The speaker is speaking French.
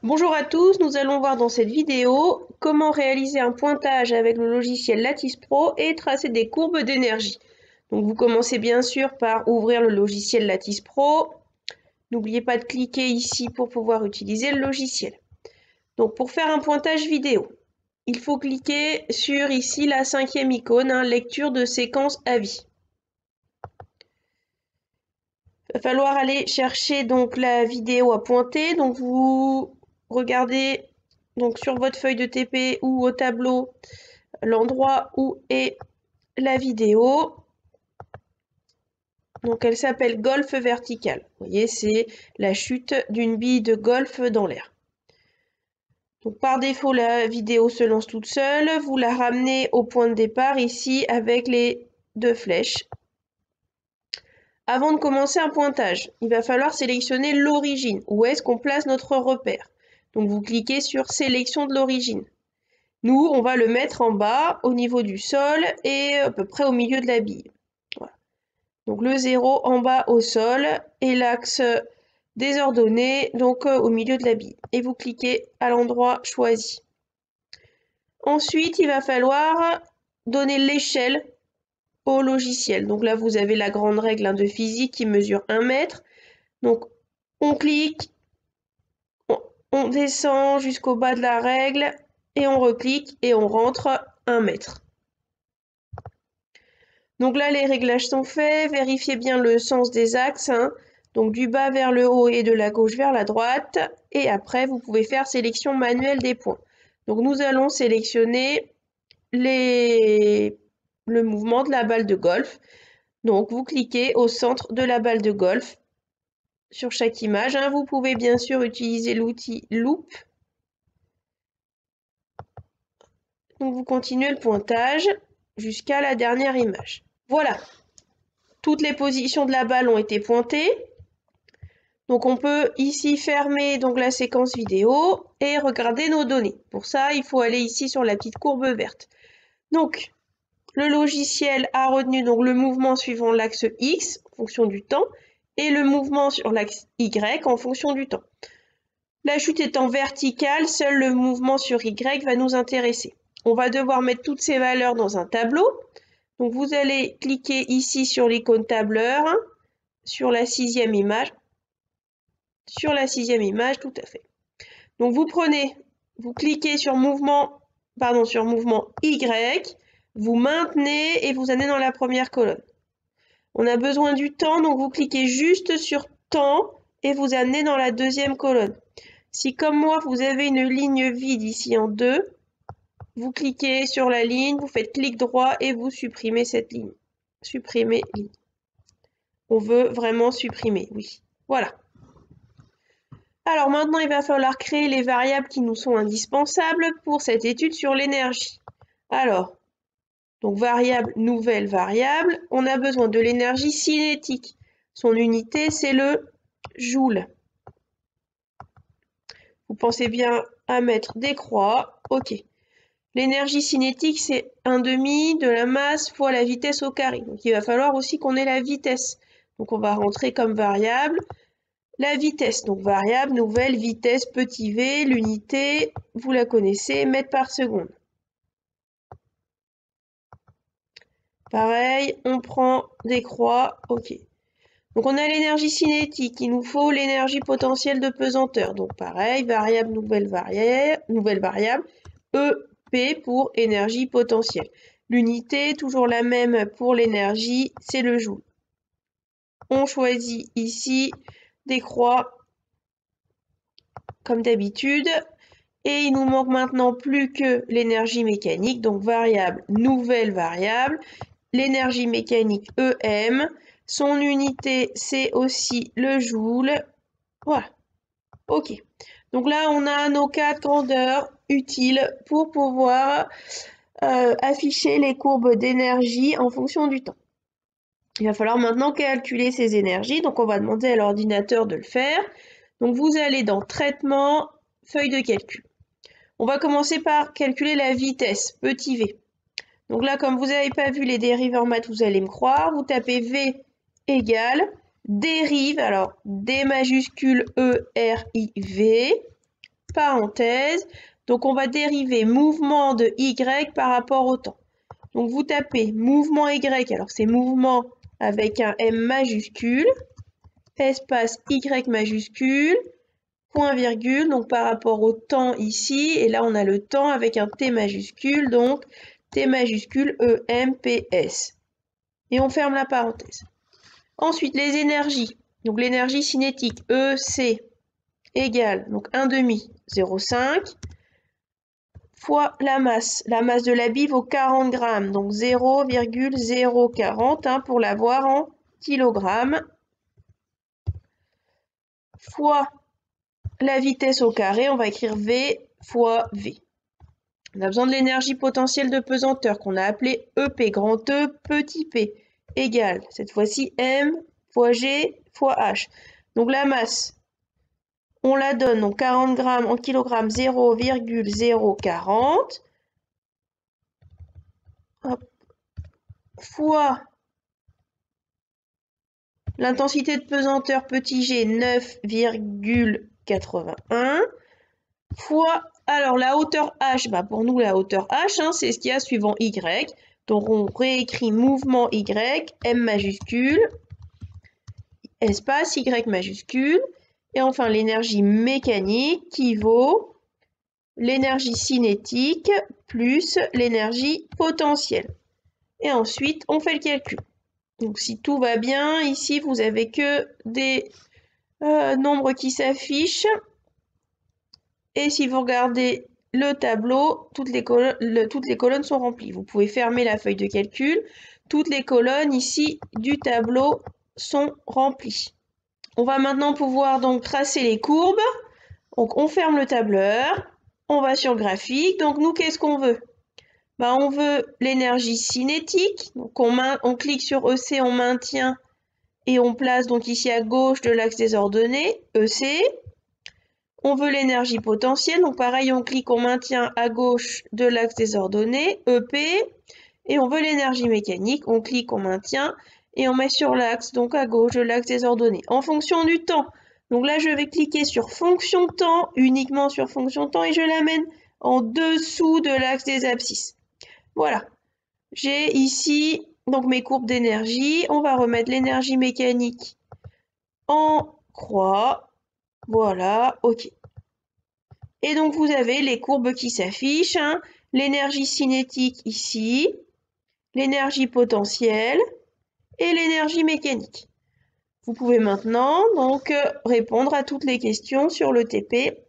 Bonjour à tous, nous allons voir dans cette vidéo comment réaliser un pointage avec le logiciel Lattice Pro et tracer des courbes d'énergie. Donc vous commencez bien sûr par ouvrir le logiciel Lattice Pro. N'oubliez pas de cliquer ici pour pouvoir utiliser le logiciel. Donc pour faire un pointage vidéo, il faut cliquer sur ici la 5e icône, lecture de séquence à vie. Il va falloir aller chercher donc la vidéo à pointer. Donc vous regardez donc sur votre feuille de TP ou au tableau l'endroit où est la vidéo. Donc elle s'appelle golf vertical. Vous voyez, c'est la chute d'une bille de golf dans l'air. Donc par défaut, la vidéo se lance toute seule. Vous la ramenez au point de départ ici avec les deux flèches. Avant de commencer un pointage, il va falloir sélectionner l'origine. Où est-ce qu'on place notre repère? Donc vous cliquez sur sélection de l'origine. Nous, on va le mettre en bas, au niveau du sol et à peu près au milieu de la bille. Voilà. Donc le 0 en bas au sol et l'axe désordonné donc au milieu de la bille. Et vous cliquez à l'endroit choisi. Ensuite, il va falloir donner l'échelle au logiciel. Donc là, vous avez la grande règle de physique qui mesure 1 mètre. Donc on clique, on descend jusqu'au bas de la règle et on reclique et on rentre 1 mètre. Donc là, les réglages sont faits. Vérifiez bien le sens des axes. Donc du bas vers le haut et de la gauche vers la droite. Et après, vous pouvez faire sélection manuelle des points. Donc nous allons sélectionner le mouvement de la balle de golf. Donc vous cliquez au centre de la balle de golf sur chaque image. Vous pouvez bien sûr utiliser l'outil Loop. Donc vous continuez le pointage jusqu'à la dernière image. Voilà, toutes les positions de la balle ont été pointées. Donc on peut ici fermer donc la séquence vidéo et regarder nos données. Pour ça, il faut aller ici sur la petite courbe verte. Donc le logiciel a retenu donc le mouvement suivant l'axe X en fonction du temps et le mouvement sur l'axe Y en fonction du temps. La chute étant verticale, seul le mouvement sur Y va nous intéresser. On va devoir mettre toutes ces valeurs dans un tableau. Donc vous allez cliquer ici sur l'icône tableur, sur la 6e image. Sur la 6e image, tout à fait. Donc vous cliquez sur mouvement Y, vous maintenez et vous allez dans la première colonne. On a besoin du temps, donc vous cliquez juste sur temps et vous amenez dans la deuxième colonne. Si comme moi, vous avez une ligne vide ici en 2, vous cliquez sur la ligne, vous faites clic droit et vous supprimez cette ligne. Supprimer ligne. On veut vraiment supprimer, oui. Voilà. Alors maintenant, il va falloir créer les variables qui nous sont indispensables pour cette étude sur l'énergie. Alors, donc variable, nouvelle variable, on a besoin de l'énergie cinétique. Son unité, c'est le joule. Vous pensez bien à mettre des croix. OK. L'énergie cinétique, c'est 1/2 de la masse fois la vitesse au carré. Donc il va falloir aussi qu'on ait la vitesse. Donc on va rentrer comme variable la vitesse. Donc variable, nouvelle, vitesse, petit v, l'unité, vous la connaissez, mètres par seconde. Pareil, on prend des croix, OK. Donc on a l'énergie cinétique, il nous faut l'énergie potentielle de pesanteur. Donc pareil, variable, nouvelle variable, EP pour énergie potentielle. L'unité, toujours la même pour l'énergie, c'est le joule. On choisit ici des croix comme d'habitude. Et il nous manque maintenant plus que l'énergie mécanique, donc variable, nouvelle variable. L'énergie mécanique EM, son unité c'est aussi le joule. Voilà, ok. Donc là on a nos 4 grandeurs utiles pour pouvoir afficher les courbes d'énergie en fonction du temps. Il va falloir maintenant calculer ces énergies, donc on va demander à l'ordinateur de le faire. Donc vous allez dans Traitement, Feuille de calcul. On va commencer par calculer la vitesse, petit v. Donc là, comme vous n'avez pas vu les dérives en maths, vous allez me croire. Vous tapez v égale dérive, alors d majuscule e r i v, parenthèse. Donc on va dériver mouvement de y par rapport au temps. Donc vous tapez mouvement y, alors c'est mouvement avec un M majuscule, espace y majuscule, point virgule, donc par rapport au temps ici, et là on a le temps avec un T majuscule, donc T majuscule EMPS. Et on ferme la parenthèse. Ensuite, les énergies. Donc l'énergie cinétique, EC égale donc 1 demi 0,5 fois la masse. La masse de la bille vaut 40 grammes, donc 0,040 pour l'avoir en kilogrammes, fois la vitesse au carré, on va écrire V fois V. On a besoin de l'énergie potentielle de pesanteur qu'on a appelée EP, grand E, petit p, égale, cette fois-ci, M fois G fois H. Donc la masse, on la donne, donc 40 grammes en kilogrammes, 0,040, fois l'intensité de pesanteur petit g, 9,81, fois, alors la hauteur h, pour nous la hauteur h, c'est ce qu'il y a suivant y. Donc on réécrit mouvement y, m majuscule, espace y majuscule, et enfin l'énergie mécanique qui vaut l'énergie cinétique plus l'énergie potentielle. Et ensuite, on fait le calcul. Donc si tout va bien, ici vous avez que des nombres qui s'affichent. Et si vous regardez le tableau, toutes les colonnes sont remplies. Vous pouvez fermer la feuille de calcul. Toutes les colonnes ici du tableau sont remplies. On va maintenant pouvoir donc tracer les courbes. Donc on ferme le tableur, on va sur graphique. Donc nous, qu'est-ce qu'on veut? On veut l'énergie cinétique. Donc on clique sur EC, on maintient et on place donc ici à gauche de l'axe des ordonnées, EC. On veut l'énergie potentielle, donc pareil, on clique, on maintient à gauche de l'axe des ordonnées, EP. Et on veut l'énergie mécanique, on clique, on maintient et on met sur l'axe, donc à gauche de l'axe des ordonnées. En fonction du temps, donc là je vais cliquer sur fonction temps, uniquement sur fonction temps, et je l'amène en dessous de l'axe des abscisses. Voilà, j'ai ici donc mes courbes d'énergie. On va remettre l'énergie mécanique en croix. Voilà, ok. Et donc vous avez les courbes qui s'affichent, l'énergie cinétique ici, l'énergie potentielle et l'énergie mécanique. Vous pouvez maintenant donc répondre à toutes les questions sur le TP